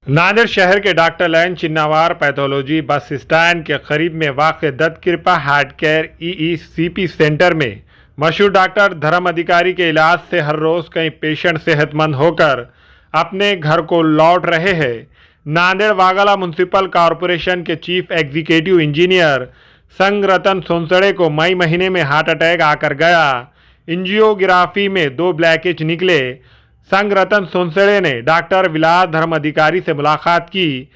नांदेड़ शहर के डॉक्टर लयन चिन्नावार पैथोलॉजी बस स्टैंड के करीब में वाक़ दत्त कृपा हार्ट केयर ईईसीपी सेंटर में मशहूर डॉक्टर धर्म अधिकारी के इलाज से हर रोज़ कई पेशेंट सेहतमंद होकर अपने घर को लौट रहे हैं। नांदेड़ वागला म्यूनसिपल कॉरपोरेशन के चीफ एग्जीक्यूटिव इंजीनियर संग रतन सोनसड़े को मई महीने में हार्ट अटैक आकर गया। एंजियोग्राफी में 2 ब्लॉकेज निकले। संग रतन सोनसड़े ने डॉक्टर विलास धर्म अधिकारी से मुलाकात की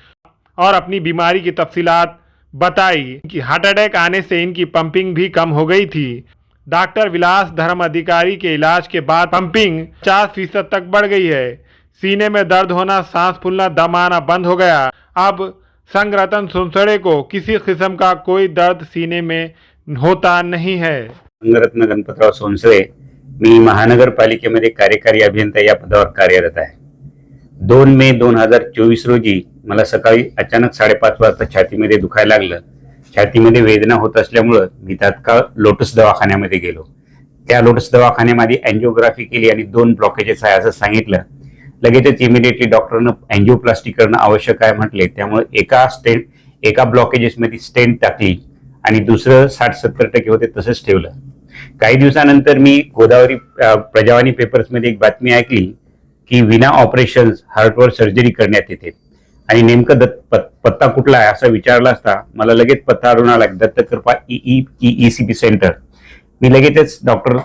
और अपनी बीमारी की तफसीलात बताई कि हार्ट अटैक आने से इनकी पंपिंग भी कम हो गई थी। डॉक्टर विलास धर्म अधिकारी के इलाज के बाद पंपिंग 50% तक बढ़ गई है। सीने में दर्द होना, सांस फूलना, दम आना बंद हो गया। अब संग रतन सोनसड़े को किसी किस्म का कोई दर्द सीने में होता नहीं है। संगरत्न गणपतराव सोनसळे, मी महानगरपालिकेमध्ये कार्यकारी अभियंता या पदावर कार्यरत आहे। 2 मे 2024 रोजी मला सकाळी अचानक 5:30 वाजता छातीमध्ये दुखायला लागलं। छातीमध्ये वेदना होत असल्यामुळे मी तात्काळ लोटस दवाखान्यामध्ये गेलो। त्या लोटस दवाखान्यामध्ये एंजिओग्राफी केली आणि 2 ब्लॉकेजेस आहे असं सांगितलं। लगेचच इमिडिएटली डॉक्टरने एंजिओप्लास्टी करणं आवश्यक आहे म्हटले। त्यामुळे एका ब्लॉकेजेसमध्ये स्टेंट टाकली आणि दुसरं 60-70% होते तसंच ठेवलं। काही दिवसानंतर मी गोदावरी प्रजावाणी पेपर्समध्ये एक बातमी ऐकली की विना ऑपरेशन हार्टवर सर्जरी करण्यात येते आणि नेमकं पत्ता कुठला आहे असं विचारलं असता मला लगेच पत्ता आढळून आला, दत्तकृपा ईईसीपी सेंटर। मी लगेचच डॉक्टर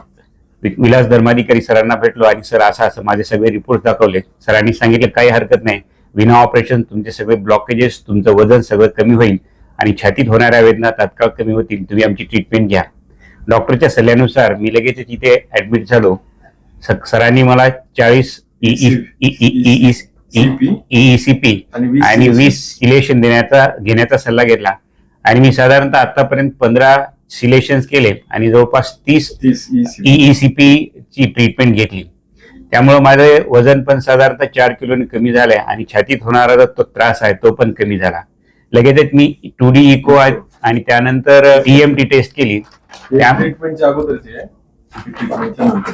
विलास धर्माधिकारी सरांना भेटलो आणि सर असं माझे सगळे रिपोर्ट दाखवले। सरांनी सांगितलं काही हरकत नाही, विना ऑपरेशन तुमचे सगळे ब्लॉकेजेस, तुमचं वजन सगळं कमी होईल आणि छातीत होणाऱ्या वेदना तात्काळ कमी होतील, तुम्ही आमची ट्रीटमेंट घ्या। डॉक्टरच्या सल्ल्यानुसार मी लगेच इथे ऍडमिट झालो। सरांनी मला 40 ईईसीपी आणि 20 सिलेशन घेण्याचा सल्ला घेतला आणि मी साधारणतः आतापर्यंत 15 सिलेशन्स केले आणि जवळपास 30 ईईसीपी ची ट्रीटमेंट घेतली। त्यामुळे माझं वजन पण साधारणतः 4 किलोने कमी झालंय आणि छातीत होणारा तो त्रास आहे तो पण कमी झाला। लगेचच मी 2D इको आणि त्यानंतर ईएमटी टेस्ट केली। ट्रीटमेंटच्या अगोदरची आहे, ट्रीटमेंटच्या नंतर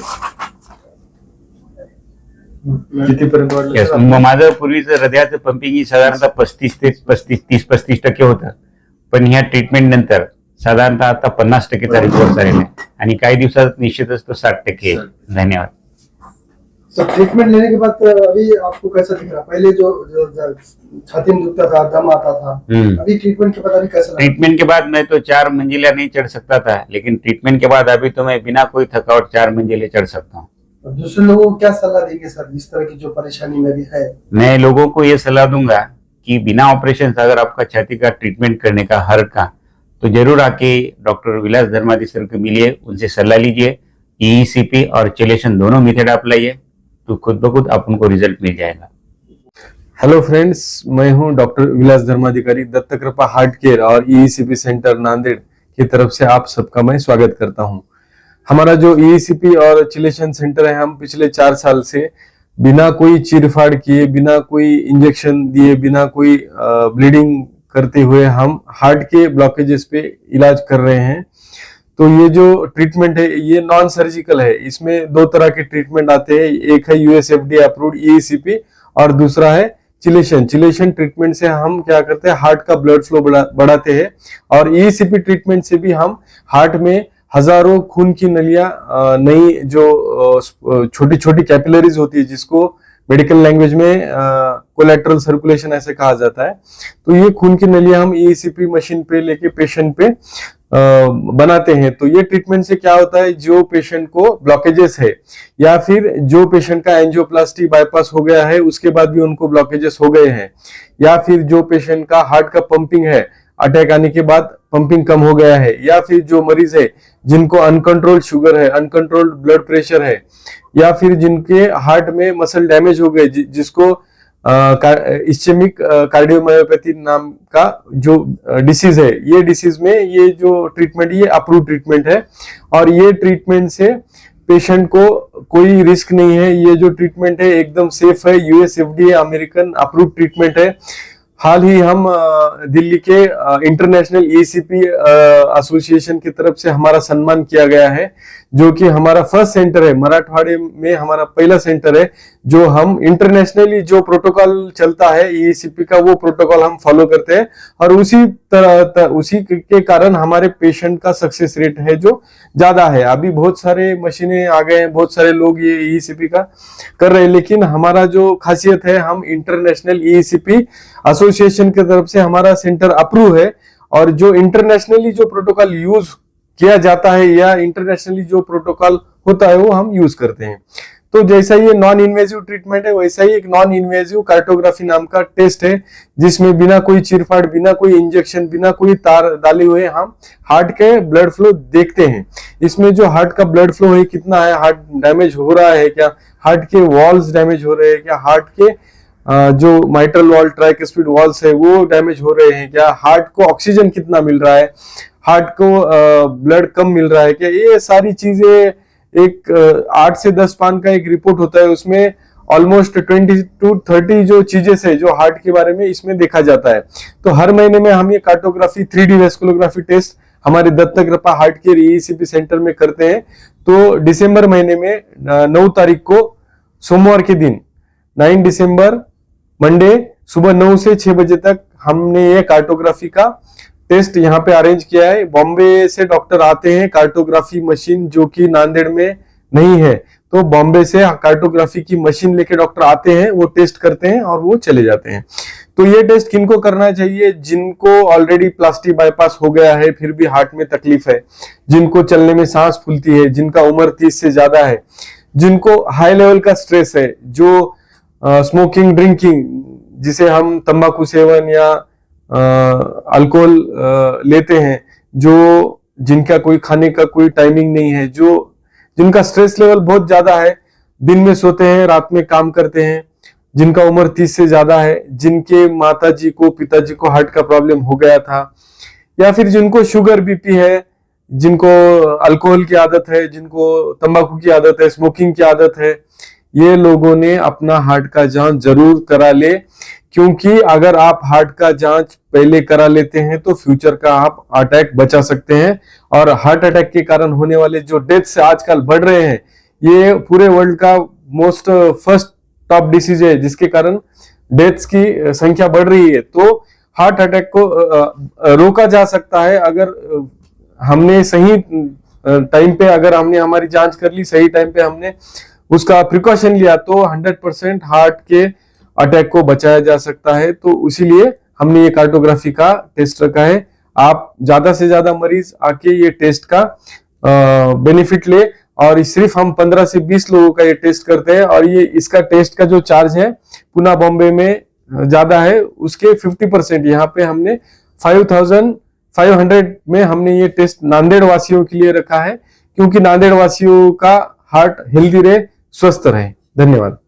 कितीपर्यंत वाढलं? माझं पूर्वीचं हृदयाचं पंपिंग साधारणतः 30-35% होतं, पण ह्या ट्रीटमेंट नंतर साधारणतः आता 50%चा रिपोर्ट झालेला आहे आणि काही दिवसात निश्चितच तो 60% आहे। धन्यवाद। ट्रीटमेंट लेने के बाद अभी आपको कैसा दिख रहा? पहले जो छाती में दुखता था, दम आता था, अभी ट्रीटमेंट के बाद अभी कैसा लगा? ट्रीटमेंट के बाद मैं तो 4 मंजिला नहीं चढ़ सकता था, लेकिन ट्रीटमेंट के बाद अभी तो मैं बिना कोई थकावट 4 मंजिले चढ़ सकता हूँ। दूसरे लोगों को क्या सलाह देंगे सर, इस तरह की जो परेशानी में भी है? मैं लोगों को ये सलाह दूंगा कि बिना ऑपरेशन अगर आपका छाती का ट्रीटमेंट करने का हार्ट का, तो जरूर आके डॉक्टर विलास धर्माधिकारी सर को मिलिए, उनसे सलाह लीजिए। ईईसीपी और चिलेशन दोनों मेथड अपनाइए तो खुद ब खुद आपको रिजल्ट मिल जाएगा। हेलो फ्रेंड्स, मैं हूं डॉक्टर विलास धर्माधिकारी, दत्तकृपा हार्ट केयर और ईईसीपी सेंटर नांदेड़ की तरफ से आप सबका मैं स्वागत करता हूं। हमारा जो ईईसीपी और चिलेशन सेंटर है, हम पिछले 4 साल से बिना कोई चीरफाड़ किए, बिना कोई इंजेक्शन दिए, बिना कोई ब्लीडिंग करते हुए हम हार्ट के ब्लॉकेजेस पे इलाज कर रहे हैं। तो ये जो ट्रीटमेंट है ये नॉन सर्जिकल है। इसमें 2 तरह के ट्रीटमेंट आते हैं, एक है यूएसएफडीए अप्रूव्ड ईईसीपी और दूसरा है चिलेशन। चिलेशन ट्रीटमेंट से हम क्या करते हैं, हार्ट का ब्लड फ्लो बढ़ाते हैं और ईईसीपी ट्रीटमेंट से भी हम हार्ट में हजारों खून की नलियां, नई जो छोटी छोटी कैपिलरीज होती है जिसको मेडिकल लैंग्वेज में कोलैटरल सर्कुलेशन ऐसे कहा जाता है, तो ये खून की नलियां हम ईईसीपी मशीन पे लेके पेशेंट पे बनाते हैं। तो ये ट्रीटमेंट से क्या होता है, जो पेशेंट को ब्लॉकेजेस है या फिर जो पेशेंट का एंजियोप्लास्टी बाईपास हो गया है उसके बाद भी उनको ब्लॉकेजेस हो गए हैं, या फिर जो पेशेंट का हार्ट का पंपिंग है, अटैक आने के बाद पंपिंग कम हो गया है, या फिर जो मरीज है जिनको अनकंट्रोल्ड शुगर है, अनकंट्रोल्ड ब्लड प्रेशर है, या फिर जिनके हार्ट में मसल डैमेज हो गए, जिसको इस्चेमिक कार्डियोमायोपैथी नाम का जो डिसीज है, ये डिसीज में ये जो ट्रीटमेंट ये अप्रूव ट्रीटमेंट है और ये ट्रीटमेंट से पेशेंट को कोई रिस्क नहीं है। ये जो ट्रीटमेंट है एकदम सेफ है, यूएसएफडीए अमेरिकन अप्रूव ट्रीटमेंट है। हाल ही हम दिल्ली के इंटरनेशनल ईईसीपी एसोसिएशन की तरफ से हमारा सम्मान किया गया है, जो कि हमारा फर्स्ट सेंटर है, मराठवाड़े में हमारा पहला सेंटर है, जो हम इंटरनेशनली जो प्रोटोकॉल चलता है ईईसीपी का वो प्रोटोकॉल हम फॉलो करते हैं, और उसी के कारण हमारे पेशेंट का सक्सेस रेट है जो ज्यादा है। अभी बहुत सारे मशीनें आ गए हैं, बहुत सारे लोग ये ईईसीपी का कर रहे हैं, लेकिन हमारा जो खासियत है, हम इंटरनेशनल ईईसीपी एसोसिएशन की तरफ से हमारा सेंटर अप्रूव है, और जो इंटरनेशनली जो प्रोटोकॉल यूज किया जाता है या इंटरनेशनली जो प्रोटोकॉल होता है वो हम यूज करते हैं। तो जैसा ये नॉन इन्वेजिव ट्रीटमेंट है, वैसा ही एक नॉन इन्वेजिव कार्टोग्राफी नाम का टेस्ट है, जिसमें बिना कोई चीरफाड़, बिना कोई इंजेक्शन, बिना कोई तार डाले हुए हम हार्ट के ब्लड फ्लो देखते हैं। इसमें जो हार्ट का ब्लड फ्लो है कितना है, हार्ट डैमेज हो रहा है क्या, हार्ट के वॉल्स डैमेज हो रहे हैं क्या, हार्ट के जो माइट्रल वॉल, ट्राइकस्पिड वॉल्स है वो डैमेज हो रहे हैं क्या, हार्ट को ऑक्सीजन कितना मिल रहा है, हार्ट को ब्लड कम मिल रहा है क्या, ये सारी चीजें एक 8 से 10 पान का एक रिपोर्ट होता है, उसमें ऑलमोस्ट 20 to 30 जो चीजें है जो हार्ट के बारे में इसमें देखा जाता है। तो हर महीने में हम ये कार्टोग्राफी 3D वेस्कुलोग्राफी टेस्ट हमारे दत्त कृपा हार्ट केयर ईईसीपी सेंटर में करते हैं। तो दिसंबर महीने में 9 तारीख को सोमवार के दिन 9 दिसंबर मंडे सुबह 9 से 6 बजे तक हमने ये कार्टोग्राफी का टेस्ट यहाँ पे अरेंज किया है। बॉम्बे से डॉक्टर आते हैं, कार्टोग्राफी मशीन जो कि नांदेड़ में नहीं है, तो बॉम्बे से कार्टोग्राफी की मशीन लेके डॉक्टर आते हैं, वो टेस्ट करते हैं और वो चले जाते हैं। तो ये टेस्ट किनको करना चाहिए? जिनको ऑलरेडी प्लास्टिक बाईपास हो गया है फिर भी हार्ट में तकलीफ है, जिनको चलने में सांस फूलती है, जिनका उम्र 30 से ज्यादा है, जिनको हाई लेवल का स्ट्रेस है, जो स्मोकिंग, ड्रिंकिंग, जिसे हम तंबाकू सेवन या अल्कोहल लेते हैं, जो जिनका कोई खाने का कोई टाइमिंग नहीं है, जो जिनका स्ट्रेस लेवल बहुत ज्यादा है, दिन में सोते हैं, रात में काम करते हैं, जिनका उम्र 30 से ज्यादा है, जिनके माताजी को, पिताजी को हार्ट का प्रॉब्लम हो गया था, या फिर जिनको शुगर, बीपी है, जिनको अल्कोहल की आदत है, जिनको तंबाकू की आदत है, स्मोकिंग की आदत है, ये लोगों ने अपना हार्ट का जांच जरूर करा ले, क्योंकि अगर आप हार्ट का जांच पहले करा लेते हैं तो फ्यूचर का आप अटैक बचा सकते हैं। और हार्ट अटैक के कारण होने वाले जो डेथ्स आजकल बढ़ रहे हैं, ये पूरे वर्ल्ड का मोस्ट फर्स्ट टॉप डिसीज है, जिसके कारण डेथ्स की संख्या बढ़ रही है। तो हार्ट अटैक को रोका जा सकता है अगर हमने सही टाइम पे, अगर हमने हमारी जांच कर ली, सही टाइम पे हमने उसका प्रिकॉशन लिया, तो 100% हार्ट के अटैक को बचाया जा सकता है। तो इसीलिए हमने ये कार्टोग्राफी का टेस्ट रखा है। आप ज्यादा से ज्यादा मरीज आके ये टेस्ट का बेनिफिट ले, और सिर्फ हम 15 से 20 लोगों का ये टेस्ट करते हैं, और ये इसका टेस्ट का जो चार्ज है पुणे बॉम्बे में ज्यादा है, उसके 50% यहाँ पे हमने 5500 में हमने ये टेस्ट नांदेड़ वासियों के लिए रखा है, क्योंकि नांदेड़ वासियों का हार्ट हेल्दी रहे, स्वस्थ रहे। धन्यवाद।